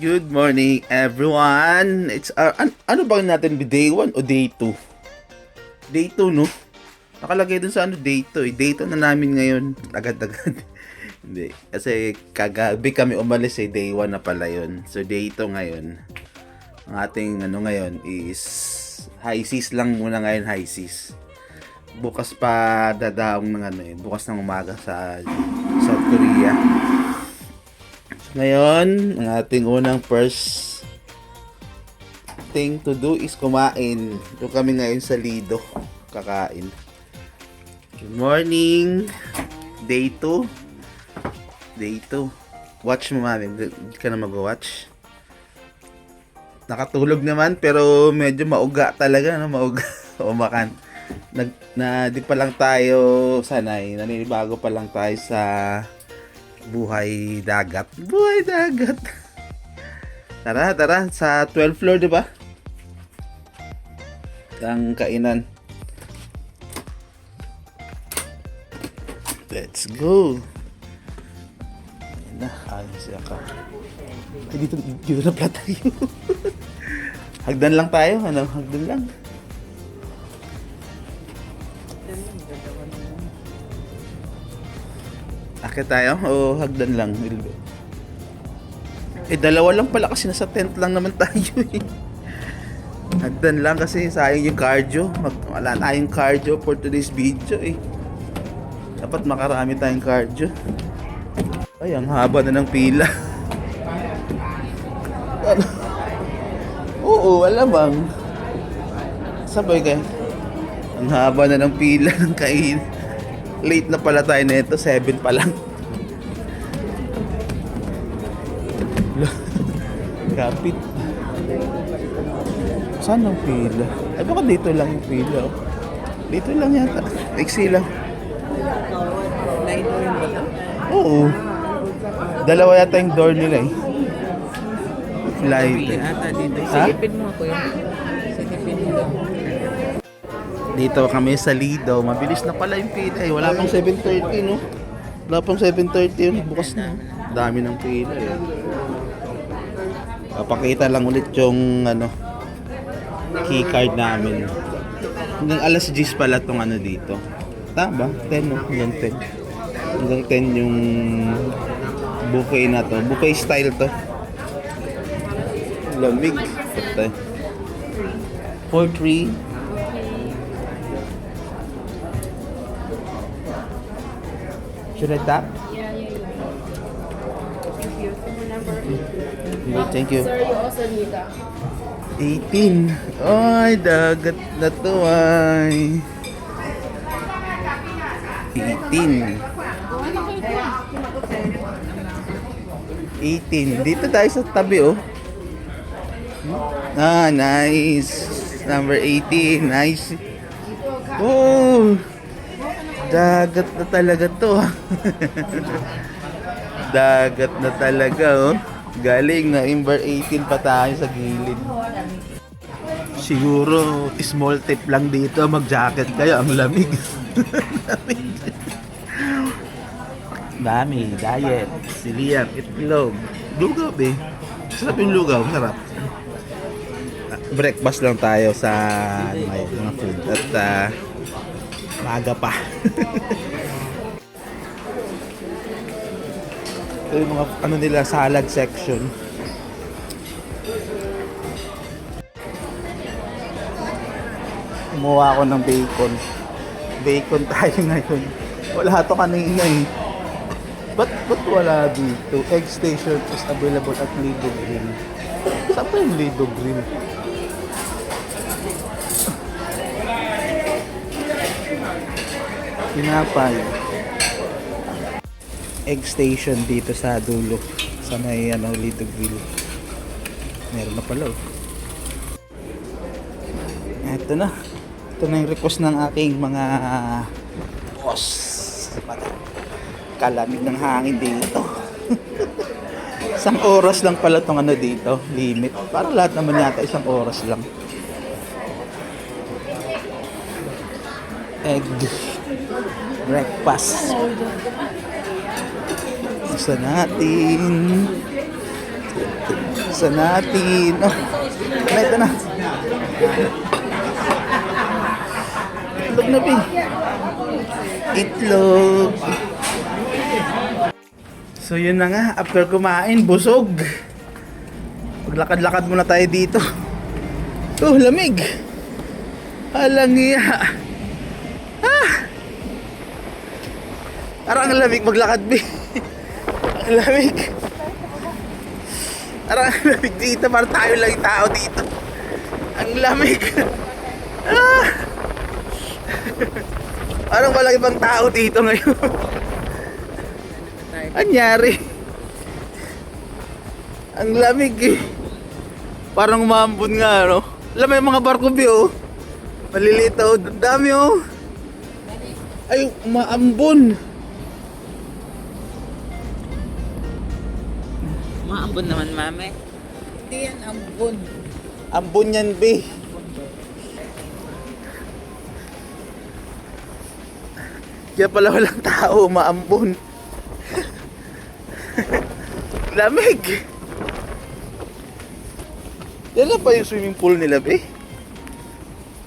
Good morning, everyone. It's ano bang natin, day 1 o day 2? Day 2, no? Nakalagay dun sa day 2 eh. Day 2 na namin ngayon. Agad-agad. Hindi. Kasi kagabi kami umalis day 1 na pala yun. So day 2 ngayon. Ang ating ngayon is high seas lang muna ngayon, high seas. Bukas pa dadaong ng bukas ng umaga sa South Korea. Ngayon, ang ating unang first thing to do is kumain. Ito kami ngayon sa Lido. Kakain. Good morning. Day 2. Day 2. Watch mo, mami. Hindi ka na mag-watch. Nakatulog naman, pero medyo mauga talaga. Mauga. Umakan. Di pa lang tayo sanay. Naninibago pa lang tayo sa buhay dagat. Buhay dagat. Tara. Sa 12th floor, di ba? Ang kainan. Let's go. Ayun na. Ayun siya ka. Dito na pala tayo. Hagdan lang tayo. Hagdan lang. Akit tayo o hagdan lang? Dalawa lang pala kasi nasa tent lang naman tayo eh. Hagdan lang kasi sayang yung cardio. Wala tayong cardio for today's video eh. Dapat makarami tayong cardio. Ay, ang haba na ng pila. Oo, alamang. Sabay kayo. Ang haba na ng pila ng kain. Late na pala tayo nito, 7 pa lang. Kapit. Saan ang pila? Ay baka dito lang yung pila. Dito lang yata. Iksi lang. Oo. Dalawa yata yung door nila eh. Flight. Silipin mo ako yun. Silipin mo. Dito kami sa Lido. Mabilis na pala yung pila eh. Wala pang 7:30 no? Wala pang 7:30 yun. Bukas na. Dami ng pila eh. Papakita lang ulit yung key card namin. Hanggang alas 10 pala tong dito. Tama ba? 10 no? Hanggang 10. Hanggang 10 yung buffet na to. Buffet style to. Lamig. Patay. 4-3. Should I tap? Yeah. Thank you. Thank you. Sir, you also need 18. Ay, dagat na to ay. 18. 18. Dito tayo sa tabi oh. Ah, nice. Number 18. Nice. Oh. Dagat na talaga to. Dagat na talaga oh. Galing na number 18 pa tayo sa gilid. Siguro small tip lang dito, mag-jacket kayo, ang lamig. Lamig. Dami, diet, siliang, itlog, lugaw eh. Sarap yung lugaw, sarap. Breakfast lang tayo sa mga food at maaga pa. Ito yung mga nila, salad section. Kumuha ako ng bacon. Bacon tayo ngayon. Wala to kanina eh. Ba't wala dito? Egg station is available at Lido Grill. Saan pa yung Lido Grill? Tinapay. Egg station dito sa dulo. Sa may Lido Grill. Meron na pala oh. Ito na. Ito na yung request ng aking mga boss. Kalamig ng hangin dito. Isang oras lang pala itong dito. Limit. Para lahat naman yata isang oras lang. Egg breakfast. Isa natin. Buksan natin. Oh, ito na. Itlog na, Pi. Itlog. So yun na nga, after kumain, busog. Maglakad-lakad muna tayo dito. Oh, lamig. Alang iya. Ah! Parang ang lamig maglakad, Bi. Ang lamig. Parang ang lamig dito, parang tayo lang yung tao dito. Ang lamig. Ah! Parang walang ibang tao dito ngayon. Anyari? Ang lamig eh. Parang umambon nga, no? Alam mo yung mga barko, Bi, oh. Maliliit, oh. Dami, oh. Ay, umaambon. Maambon naman, mame. Hindi yan ambon. Ambon yan, Bi. Kaya pala walang tao, umaambon. Lamig. Yan lang pa yung swimming pool nila, Bi.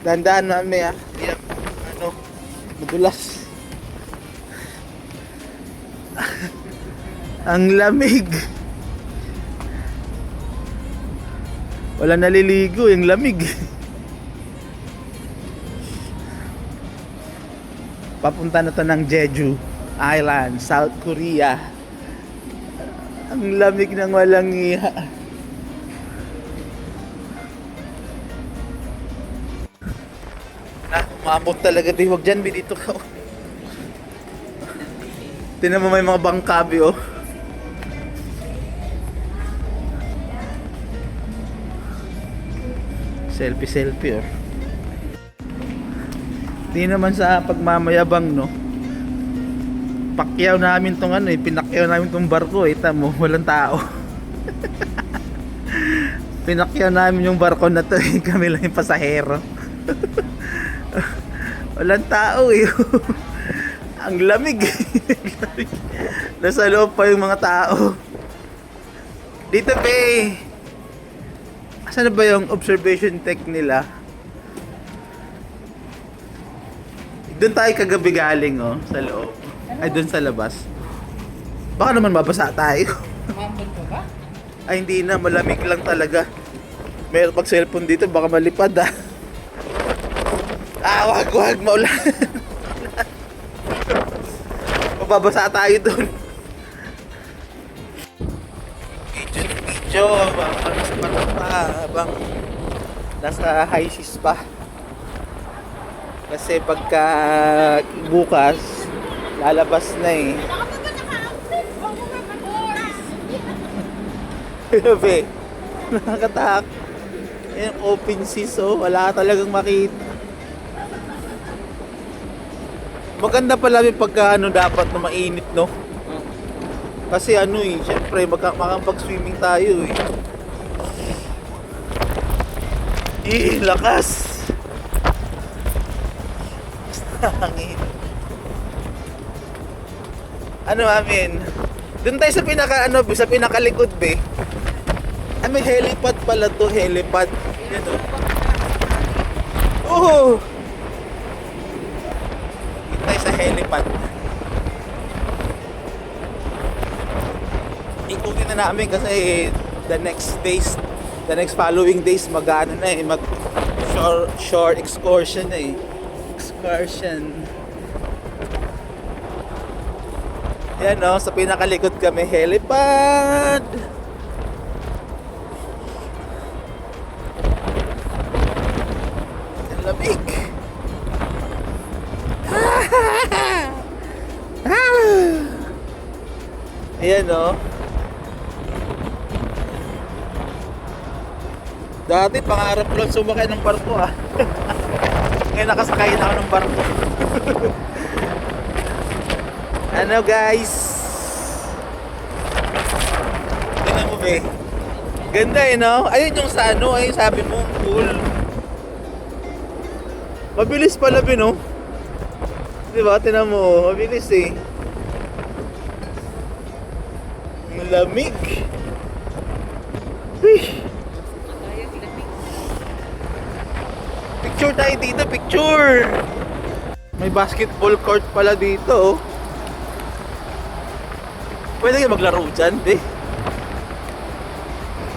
Dahan-dahan namin, ah. Yan, ano, madulas. Ang lamig. Wala naliligo, yung lamig. Papunta na to ng Jeju Island, South Korea. Ang lamig ng walang iha. Umabot talaga, di. Huwag dyan, Bi, dito ka. Tinan mo, may mga bangkabi, oh. Selfie, oh. Di naman sa pagmamayabang, no. Pakyaw namin tong ano, pinakyaw namin tong barko, eh. Tamo, walang tao. Pinakyaw namin yung barko na to, eh. Kami lang yung pasahero. Walang tao, eh. Ang lamig. Nasa loob pa yung mga tao. Dito, Be. Asan na ba yung observation deck nila? Doon tayo kagabi galing, oh, sa loob. Ay, doon sa labas. Baka naman mabasa tayo. Maambon ka ba? Ay, hindi na. Malamig lang talaga. Meron pag cellphone dito, baka malipad, ah. Ah, wag, maulan. Mababasa tayo doon. Video, habang nasa parang pa, habang nasa high seas pa. Kasi pagka bukas, lalabas na eh. Grabe, nakakatak. Yung open seas, oh, wala ka talagang makita. Maganda pala yung pagka ano dapat na mainit, no? Kasi ano eh, syempre makapag-swimming tayo eh. Lakas! Hangin. Ano amin? Doon tayo sa sa pinakalikod, Be. Ah, may helipad pala to, helipad. Yan, oh. Tayo sa helipad. Ikutin na namin kasi the next following days mag shore excursion na eh. Excursion. Yan, no, sa pinakalikod kami, helipad. Ang lamig. Ayan, no. Dati pangarap ko lang sumakay ng barko, ah. Ngayon nakasakay na ako ng barko. Ano, guys? Tingnan mo, Be. Ganda eh, no? Ayun yung sa ano, ayun sabi mo, cool. Mabilis pala, Be, no? Diba? Tingnan mo, mabilis eh. Ang lamig. Uy! Picture tayo dito, picture! May basketball court pala dito, oh. Pwede kayo maglaro dyan, be.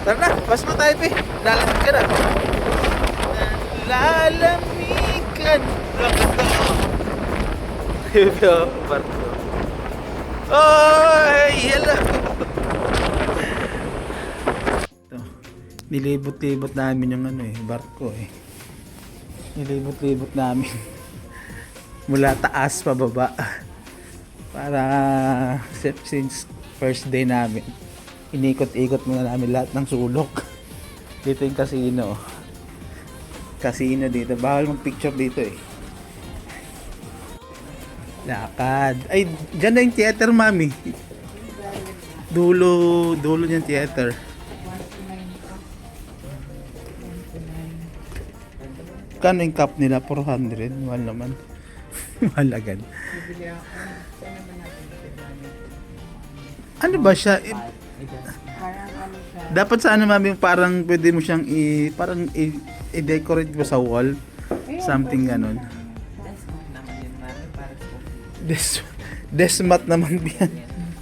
Tara na, pas mo tayo, be. Lalamig ka na. Lalamigan. Ito, barko. Oy, hello. Ito, nilibot-libot namin yung barko eh. Nilibot-libot namin. Mula taas pa baba. Para since first day namin, inikot-ikot muna namin lahat ng sulok. Dito yung casino. Casino dito. Bawal mag-picture dito eh. Lakad. Ay, dyan na yung theater, mami. Dulo yung theater. Kano yung cup nila? 400. Mahal naman. Mahal agad. Ano ba siya? Dapat sa mami, parang pwede mo siyang i-decorate mo sa wall. Something ganon. Desmat naman yan.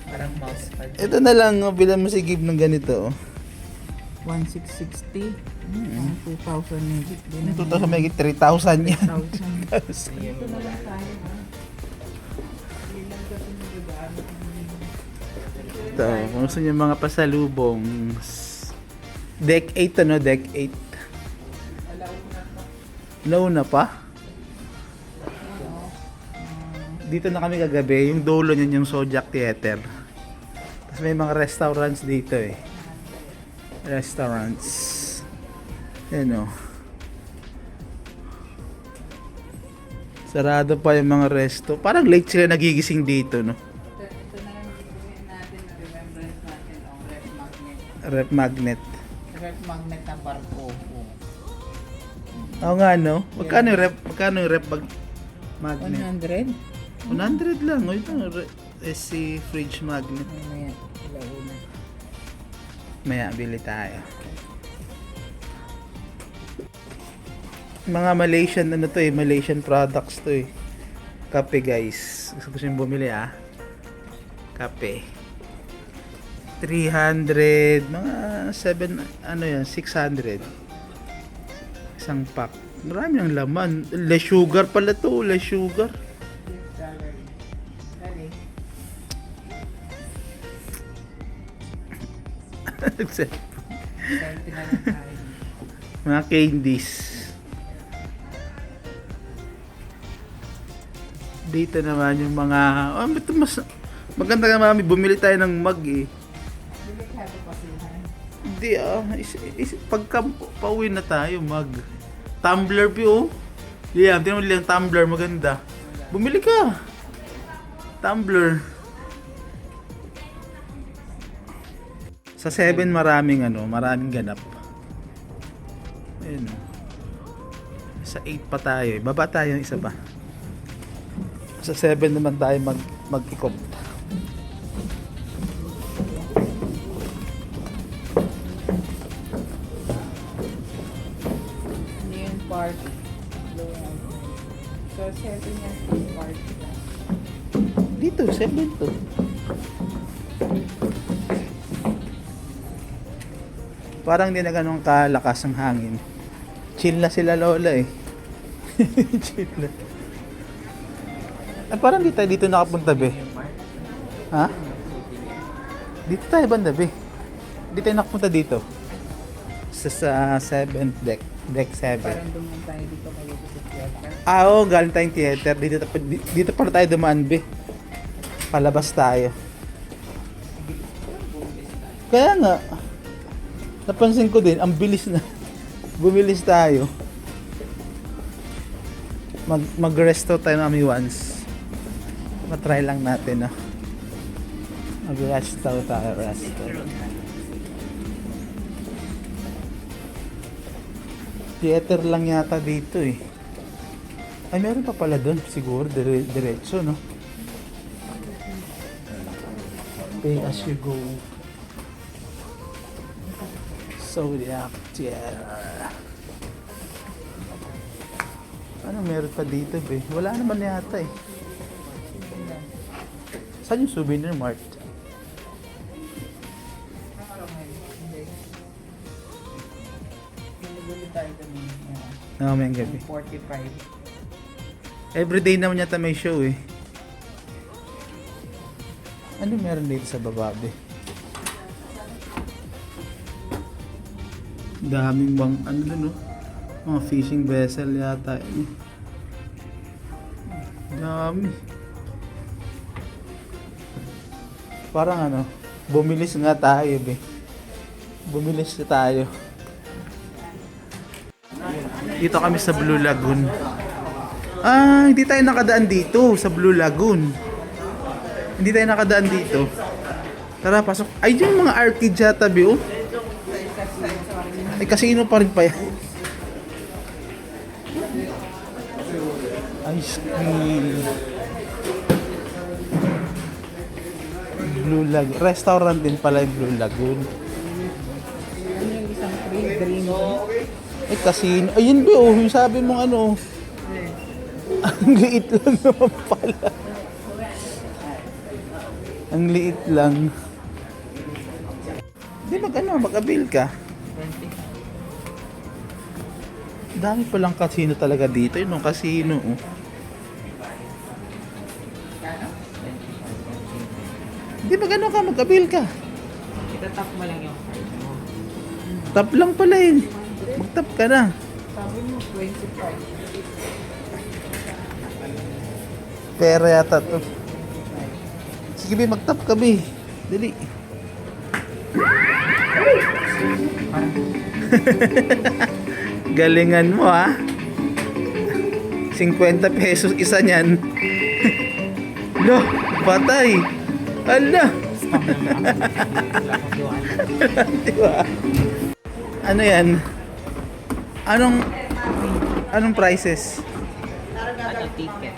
Parang mouse pad. Ito na lang, bilang mo si Gib ng ganito. 1,660. 2,000 megit din. Ito sa may 3,000 yan. 1,000. Ito na lang tayo. Ito, kung gusto niyo mga pasalubong. Deck 8 ano, deck 8. Low na pa? Dito na kami kagabi, yung dulo niyan yung Sojak Theater. Tapos may mga restaurants dito eh. Restaurants. Yan o. Sarado pa yung mga resto. Parang late sila nagigising dito, no? Ito na lang bibigyan natin na remembrance natin ang ref magnet. Rep magnet. Ref magnet ng barko. Oo nga, no? Magkano yung rep magnet? 100? 100 lang. O ito, SC fridge magnet. Mamaya, ilauna. Maya, bili tayo. Mga Malaysian Malaysian products to eh. Kape guys. Gusto ko bumili Kape. 300, mga 600. Isang pack. Marami ng laman. Less sugar pala to, less sugar. Mga candies. Dito naman yung mga mas maganda nga mami, bumili tayo ng mug eh. Hindi pagka pauwi na tayo mug. Tumbler po. Yeah, tingnan mo lang tumbler, maganda. Bumili ka. Tumbler. Sa 7 maraming ganap. Ayun. Sa 8 pa tayo. Baba tayo ng isa pa. Sa 7 naman tayo mag-ikot. Hindi yung party. So, 7 yan yung party. Dito, 7 to. Parang hindi na ganun kalakas ang hangin. Chill na sila lola eh. Chill na. Parang di tayo dito nakapunta be. Ha? Dito tayo banda be. Di tayo nakapunta dito. Sa 7th deck. Deck 7. Parang dumaan tayo dito kayo sa theater. Oo, galing tayong theater. Dito pala tayo dumaan be. Palabas tayo. Kaya nga. Napansin ko din, ang bilis na. Bumilis tayo. Mag-resto tayo namin once. Matry lang natin, Mag-resto tayo, resto. Theater lang yata dito eh. Ay, meron pa pala doon. Siguro, diretso, no? Pay as you go. Zodiac chair. Ano meron pa dito, be? Wala naman yata eh. Saan yung souvenir mart? Pinaguli tayo kami. Mamayang gabi. 45. Everyday naman yata may show eh. Ano meron dito sa baba, be? Daming bang, ano na no? Mga fishing vessel yata. Dami. Parang ano, bumilis nga tayo, be. Bumilis na tayo. Dito kami sa Blue Lagoon. Ah, hindi tayo nakadaan dito sa Blue Lagoon. Hindi tayo nakadaan dito. Tara, pasok. Ay, yung mga arcade yata, be, oh. Ay, casino pa rin pa yan. Ice cream. Blue Lagoon. Restaurant din pala yung Blue Lagoon. Ano yung isang green? Ay, casino. Ayun ba, oh. Yung sabi mong ano. Ang liit lang naman pala. Ang liit lang. Di mag-avail ka. 20. Dami palang casino talaga dito. Yun, casino, oh. Kano? Di ba ka, mag-avail ka? Itatap mo lang yung card mo. Tap lang pala yun. Mag-tap ka na. Sabi mo, 25. Pera yata to. Sige, be, mag-tap ka, be. Dali. Galingan mo, ha? 50 pesos isa niyan. Lo, patay. Ala. Diba? Ano yan? Anong prices? Ano ticket?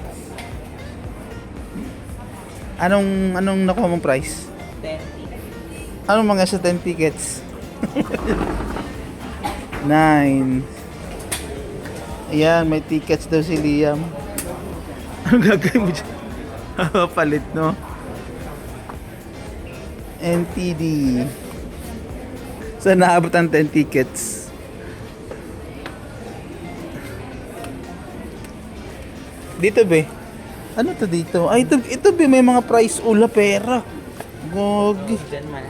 Anong nakuha mong price? 30. Anong mga sa 10 tickets? 9. Ayan, may tickets daw si Liam. Anong gagawin mo dyan? Palit, no? NTD. Saan naabot ang 10 tickets? Dito, be. Ano to dito? Ay, ito be, may mga price ula pera. Gogi. Diyan man.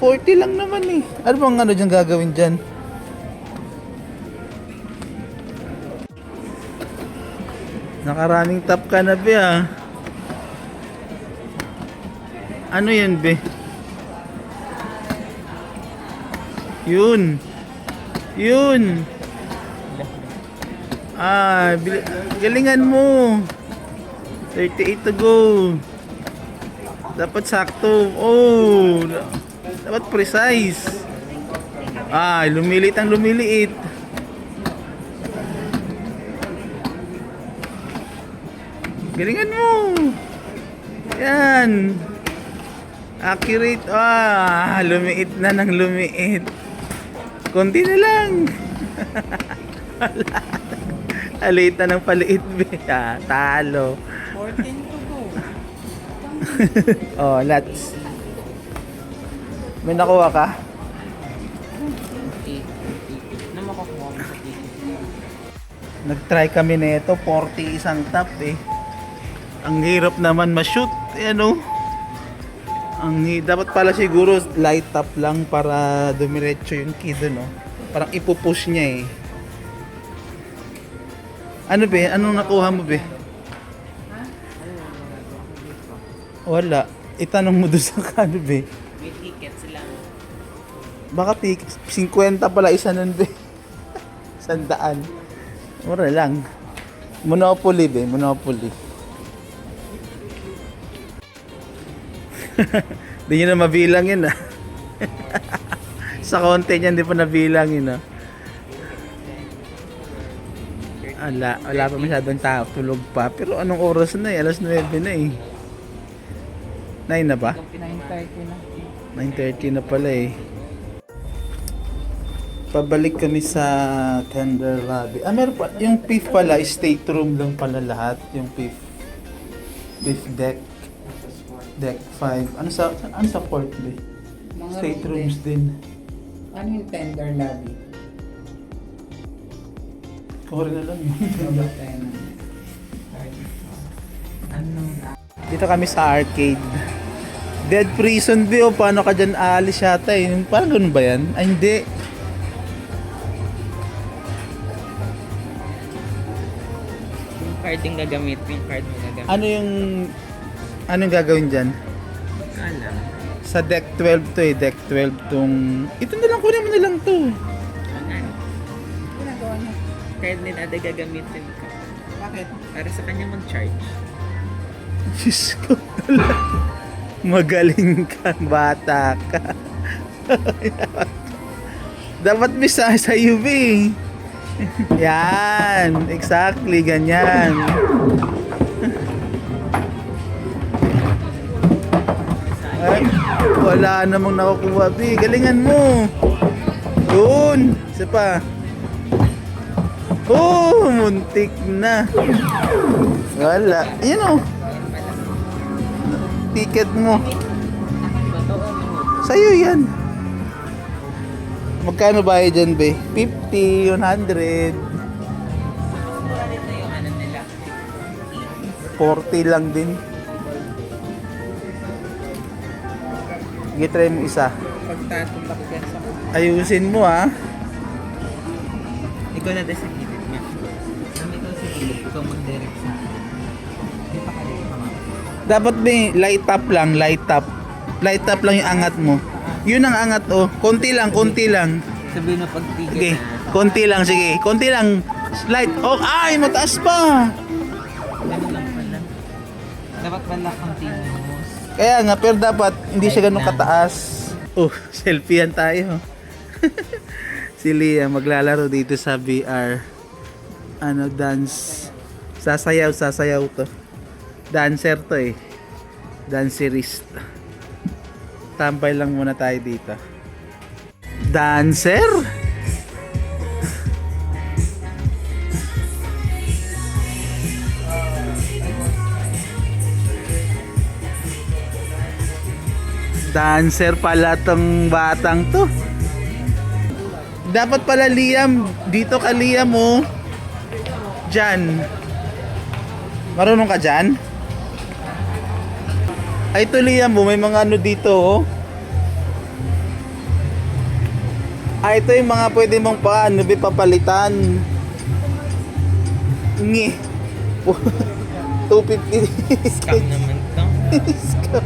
40 lang naman eh. Ano bang ano dyan gagawin dyan? Nakaraming tap ka na, be, ah. Ano yan, be? Yun. Yun. Ah, galingan mo. 38 to go. Dapat sakto. Oh, dapat precise. Ah, lumiliit ang lumiliit. Galingan mo. Yan. Accurate. Ah, lumiit na ng lumiit. Konti na lang. Aliit na ng paliit, be. Ah, talo. 14 to go. Oh, lots. May nakuha ka? 8. Ano makukuha mo sa ticket? Nag-try kami nito, 40 isang tap eh. Ang hirap naman ma-shoot, ano? Dapat pala siguro light tap lang para dumiretso yung kid, no? Parang ipupush niya eh. Ano be? Anong nakuha mo, be? Wala. Itanong mo doon sa kano, be? May tickets lang. Baka 50 pala isa nun, be. 100. Mura lang. Monopoly, be. Monopoly. Di nyo na mabilang yun, ah. Sa konti niyan, di pa nabilang yun, ah. Wala pa masyadong tao. Tulog pa. Pero anong oras na eh? Alas 9 na eh. 9 na ba? 9:30 na. 9:30 na pala eh. Pabalik kami sa Tender Lobby. Meron pa. Yung fifth pala, state room lang pala lahat. Yung fifth deck. Deck 5. Ano sa fourth ba? Mga State room rooms din. Ano yung tender lobby? Kore na lang yun. Babak tayo ng ano? Dito kami sa arcade. Dead Prison View. Paano ka dyan aalis yata eh? Parang ganun ba yan? Ay hindi. Yung card yung gagamit, yung card mo gagamit. Anong gagawin dyan? Alam. Sa deck 12 to eh. Deck 12 tong... Ito na lang, kunin mo na lang to. Ang ano? Ginagawa niya. Card ni Dada gagamitin ko. Bakit? Para sa kanya mag-charge. Diyos ko talaga. Magaling ka, bata ka. Dapat bisa sa UV. Yan, exactly, ganyan. Ay, wala namang nakukuha, B. Galingan mo. Yun, isa pa. Oh, muntik na. Wala. Yan o. Ticket mo. Totoo mo. Sa'yo yan. Magkano ba dyan, be? 50, 100. Mura nito yung ano nila. 40 lang din. Sige, try mo isa. Pagtatulak yan sa... Ayusin mo, ha. Ikaw na sa gilid niya. Nang ikaw sa gilid, ikaw mag-direct sa akin. Di pa kayo mga... Dapat, be, light up lang, light up. Light up lang yung angat mo. Yun ang angat, oh. Konti lang, konti lang. Sabihin na pagtigil Sige, na. konti lang, sige. Konti lang. Light. Oh, ay, mataas pa. Ganun lang pala. Dapat pala continuous. Kaya nga, pero dapat hindi siya ganun kataas. Oh, selfiehan tayo. Si Leah maglalaro dito sa VR. Ano, dance. Sasayaw to. Dancer to eh. Dancerist. Tambay lang muna tayo dito. Dancer? Dancer pala tong batang to. Dapat pala Liam, dito ka Liam mo. Diyan. Marunong ka dyan? Ay ito Liam mo, may mga ano dito oh. Ay ito yung mga pwede mong paano papalitan. Ngi. 250. Scam naman to. Scam.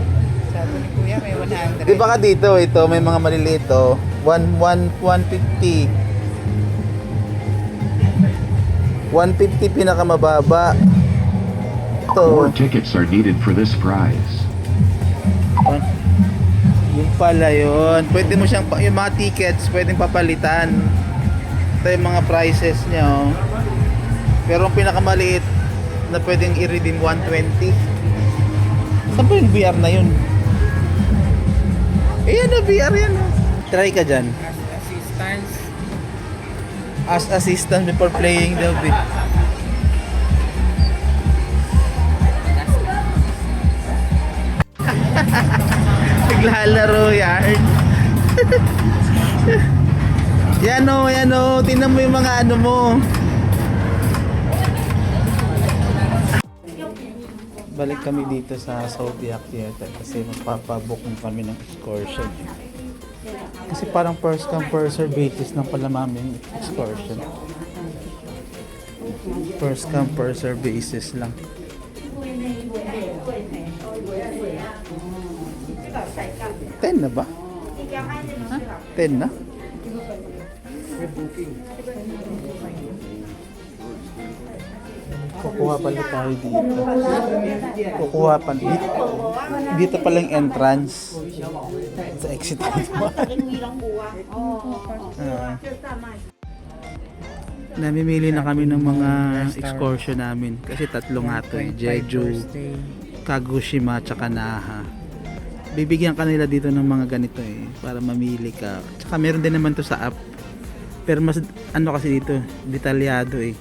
Sabi ni Kuya may 100. Di ba ka dito, ito, may mga maliliit, oh. 150. 150 pinakamababa. More Ito. tickets are needed for this prize. Yung pala yun. Pwede mo siyang, yung mga tickets, pwedeng papalitan. Ito yung mga prices niya, oh. Pero ang pinakamaliit na pwedeng i-redeem 120. Saan ba yung VR na yun? Eh, ano, VR yan, oh. Try ka dyan. As assistance. As assistant before playing the beat. Naglalaro yan. Yan o. Tingnan mo yung mga ano mo. Balik kami dito sa Zodiac Theater kasi magpapabook kami ng excursion. Kasi parang first come first serve basis ng pala maming excursion. First come first serve basis lang. Ten na ba? 10 na? Kukuha pala tayo dito. Kukuha pa dito. Dito pala yung entrance. Sa exit. Namimili na kami ng mga excursion namin. Kasi tatlo nga to. Jeju, Kagoshima, tsaka Naha. Bibigyan ka nila dito ng mga ganito eh. Para mamili ka. Tsaka meron din naman to sa app. Pero mas ano kasi dito, detalyado eh.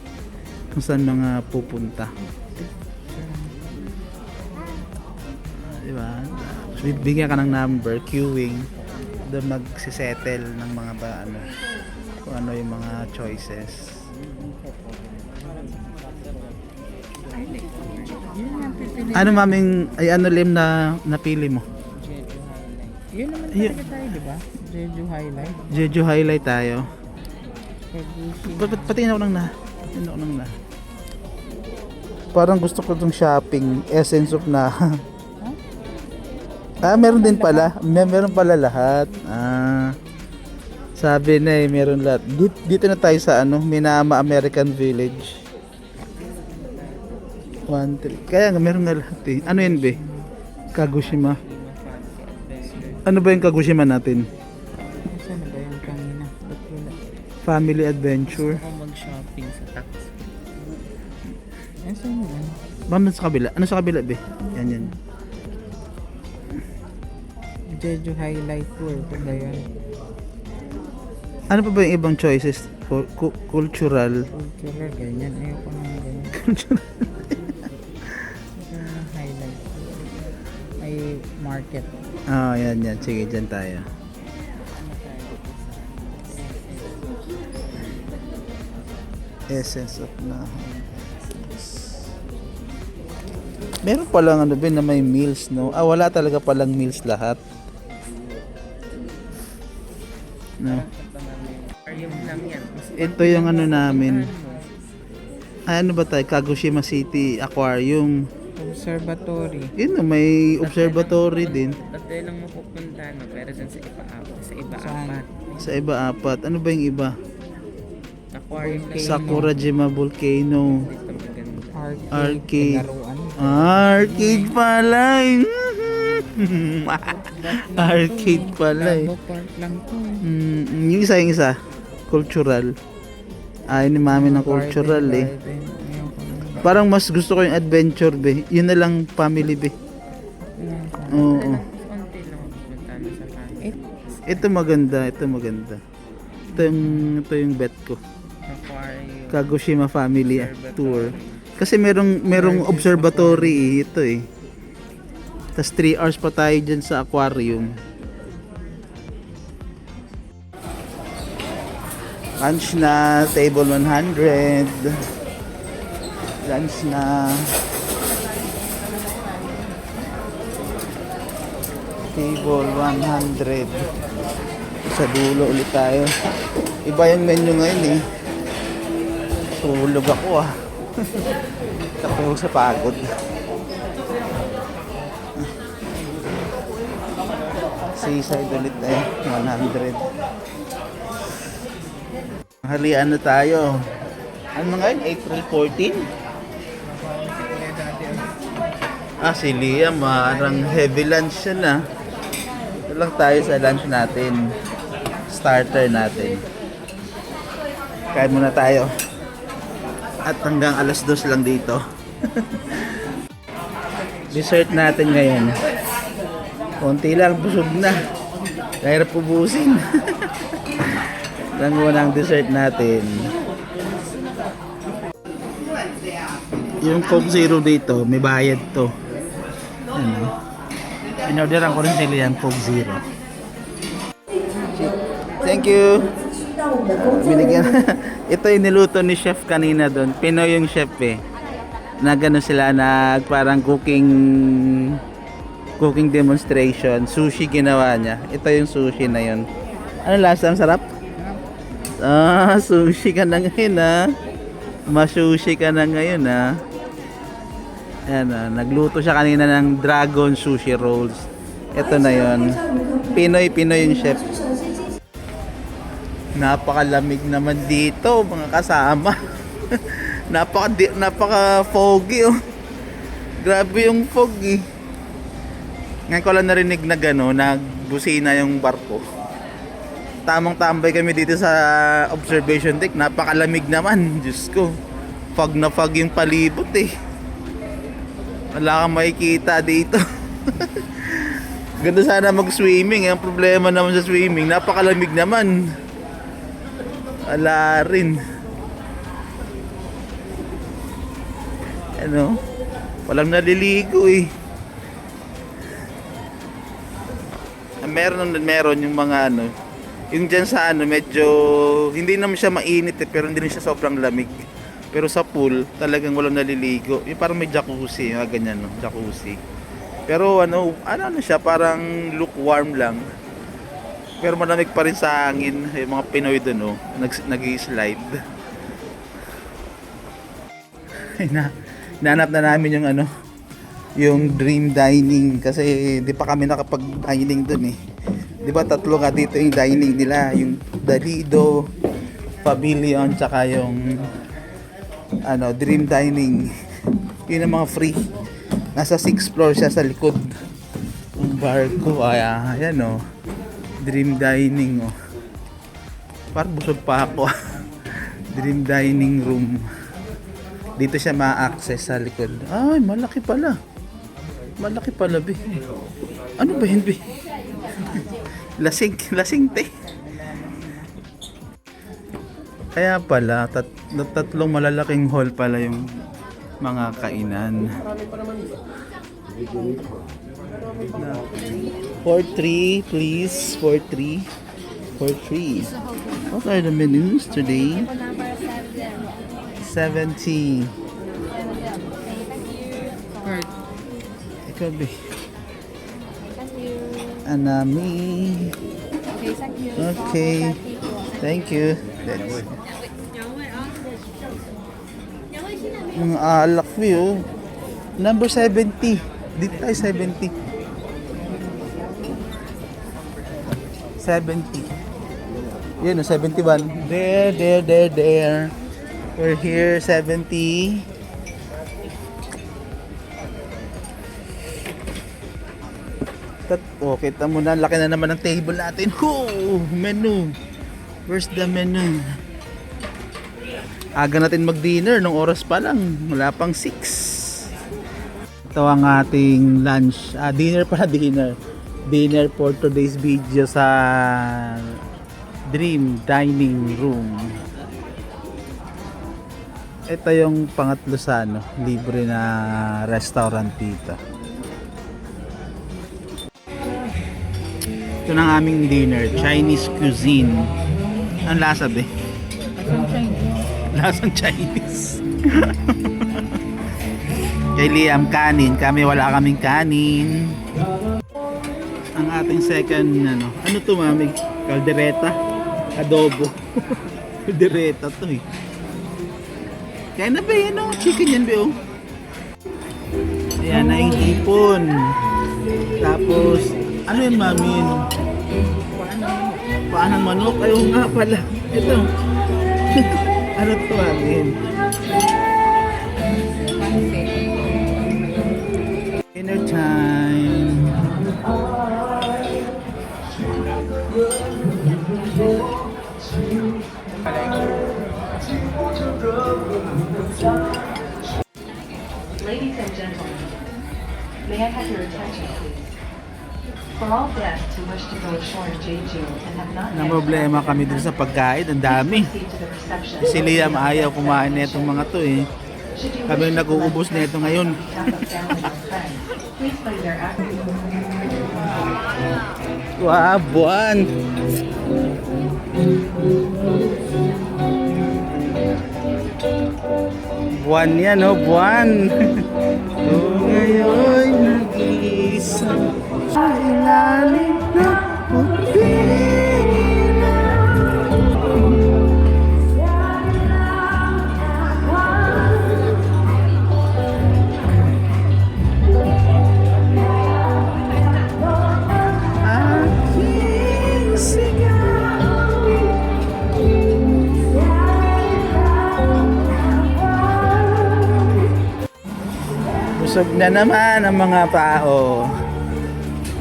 Kung saan mga pupunta. Diba? So, bigyan ka ng number, queuing. Doon magsisettle ng mga kung ano yung mga choices. Ano maming, lim na napili mo? Yun naman Yun. talaga tayo, di ba? Jeju highlight. Jeju highlight tayo. Kagushi. Patingin ako ng na. Parang gusto ko itong shopping, essence of na. Meron din pala. Meron pala lahat. Sabi na meron lahat. Dito na tayo sa Minama American Village. 1-3. Kaya nga meron na lahat eh. Ano yun be? Kagoshima. Ano ba yung Kagoshima natin? Saan na ba yung kanina? Ba't wala? Family adventure. Ako mag-shopping sa tax. Saan yan? Baka sa kabila? Ano sa kabila be? Yan. Jeju highlight tour. Ito ba yan? Ano pa ba yung ibang choices? Cultural. Cultural, ganyan. Ayoko naman ganyan. Cultural. Highlight. May market. Yan. Sige, dyan tayo. Essence of na. Meron palang na may meals, no? Wala talaga palang meals lahat. No. Aquarium lang yan. Ito yung namin. Ano ba tayo? Kagoshima City Aquarium. Observatory. Yun, may observatory din. Tatlo lang mapupunta, no? Pero dun sa iba apat. Sa iba apat. Ano ba yung iba? Aquarium kayo. Sakurajima Volcano. Dito maganda. Arcade. Laruan. Arcade pala. Arcade pala eh. Labo park lang to. Yung isa. Cultural. Ni mami ng cultural eh. Garden. Ayoko na. Parang mas gusto ko yung adventure be. Yun na lang family be. Oo. Konti lang pupunta na sa family. Ito maganda. Ito yung bet ko. Aquarium. Kagoshima Family Tour. Kasi merong observatory ito eh. Tas 3 hours pa tayo dyan sa aquarium. Lunch na, table 100. Lunch na. Table 100. Sa dulo ulit tayo. Iba yung menu ngayon eh. Tulog ako Tapos sa pagod. Seaside ulit 100. Halian na tayo. Ano ngayon? April 14? Si Liam, marang heavy lunch siya na. Ito lang tayo sa lunch natin. Starter natin. Kain muna tayo. At hanggang alas 2 lang dito. Dessert natin ngayon. Konti lang, busog na. Kahirap ubusin. Lang muna ang dessert natin. Yung Coke Zero dito, may bayad to. Inorderan ko rin sila yung Coke Zero. Thank you. Binigyan. Ito yung niluto ni chef kanina doon. Pinoy yung chef eh. Na gano'n sila parang cooking demonstration. Sushi ginawa niya. Ito yung sushi na yun. Ano lasa? Ang sarap? Sushi ka na ngayon Masushi ka na ngayon Ayan nagluto siya kanina ng dragon sushi rolls. Ito na yon. Pinoy yung chef. Napakalamig naman dito mga kasama. napaka foggy Grabe yung fog Ngayon ko lang narinig na nagbusina yung barko. Tamang tambay kami dito sa observation deck. Napakalamig naman. Diyos ko. Fog na fog yung palibot Wala kang makikita dito. Ganda sana mag-swimming. Ang problema naman sa swimming, napakalamig naman. Wala rin. Ano? Walang naliligo eh. Meron yung mga ano, yung dyan sa ano, medyo hindi naman siya mainit eh, pero hindi rin siya sobrang lamig. Pero sa pool, talagang walang naliligo. Yung parang may jacuzzi, mga ganyan no, jacuzzi. Pero ano siya, parang lukewarm lang. Pero malamig pa rin sa hangin. Yung mga Pinoy doon, no, nag-slide. Nanap na namin yung ano, yung dream dining kasi di pa kami nakapag-dining doon eh. Di ba tatlo nga dito yung dining nila, yung Dalido, Pavilion, tsaka yung ano, dream dining. Yun ang mga free. Nasa 6th floor siya sa likod. Yung bar ko, ayan oh. Dream dining oh. Parang busog pa ako. Dream dining room. Dito siya ma-access sa likod. Ay, malaki pala. Malaki pala, be. Ano ba yun, be? lasing te. Kaya pala, tatlong malalaking hall pala yung mga kainan. 4-3, please. 4-3. 4-3. What are the menus today? 70. Ikaw, be. Anami. Okay. Thank you. That's mga alak view. Number 70. Dito tayo 70. 70. Yun, 71. There. We're here, 70. Oh, kita mo na, laki na naman ng table natin. Menu. Where's the menu? Aga natin mag-dinner, nung oras pa lang. Wala pang 6. Ito ang ating lunch. Dinner pala, dinner. Dinner for today's video sa Dream Dining Room. Ito yung pangatlo sa ano, libre na restaurant dito. Ito na ang aming dinner, Chinese cuisine. Ang lasa, be? Lasang Chinese. Kay Liam, kanin. Kami wala kaming kanin. Ang ating second, ano to, mami? Caldereta? Adobo. Caldereta to eh. Kaya na ba yan o? Chicken yan ba o? Ayan na yung hipon. Tapos, ano yun, mami? Paanang manok? Ayaw nga pala. Ito. Ano to, mami? Dinner time. Ladies and gentlemen, may I have your attention, please? For all guests who wish to go ashore in Jeju and have not Na problema kami dun sa pagkain, ang dami. proceed to the reception. Si Liam ayaw kumain na itong mga to eh. Should you Kami nag-uubos na ito ngayon. have a family or friend, please play their active. Wow, buwan! Buwan yan, oh, buwan! Kung ngayon nag-iisa sa ilalim ng aking sigaw. Busog na naman ang mga tao.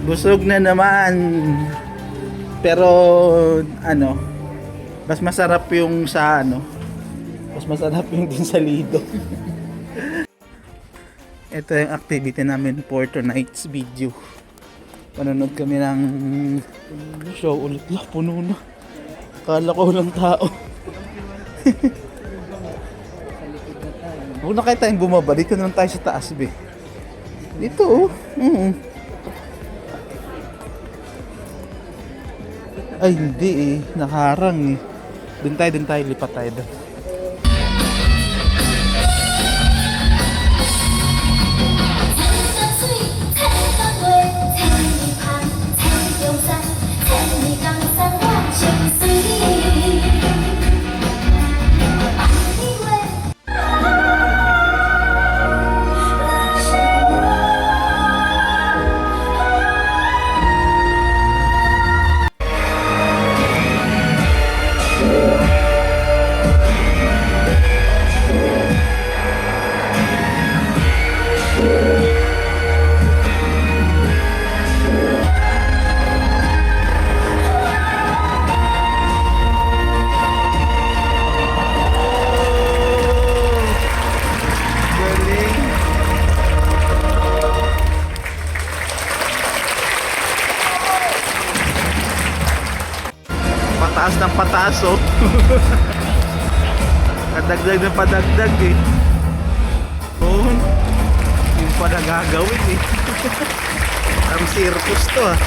Busog na naman. Pero ano, mas masarap yung sa ano. Mas masarap yung din sa Lido. Ito yung activity namin for tonight's video. Panonood kami ng show ulit. Puno na. Akala ko walang tao. Sa likod na tayo. Huwag na kayo tayong bumaba. Dito na lang tayo sa taas, be. Dito, oh. Ay, hindi eh. Nakaharang eh. Doon tayo. Lipat tayo doon. Galing. Pataas ng pataas, oh. Kadagdag ng padagdag, eh. Oh, yung pa nagagawin, eh. Ang circus to, ah.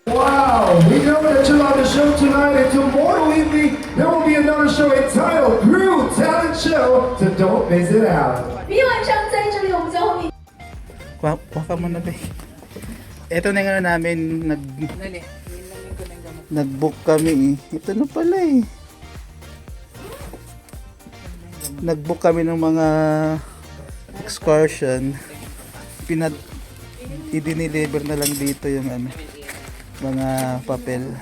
Wow, we know that you're on the show tonight, and tomorrow evening there will be another show entitled Crew Talent Show, so don't miss it out. 明晚上在这里，我们将会面。 Kuha ka muna, be. Ito na yung ano namin, Dali, hinangin ko ng gamot. nag-book kami, eh. Ito na pala, eh. Nag-book kami ng mga excursion. I-deliver na lang dito yung ano, mga papel.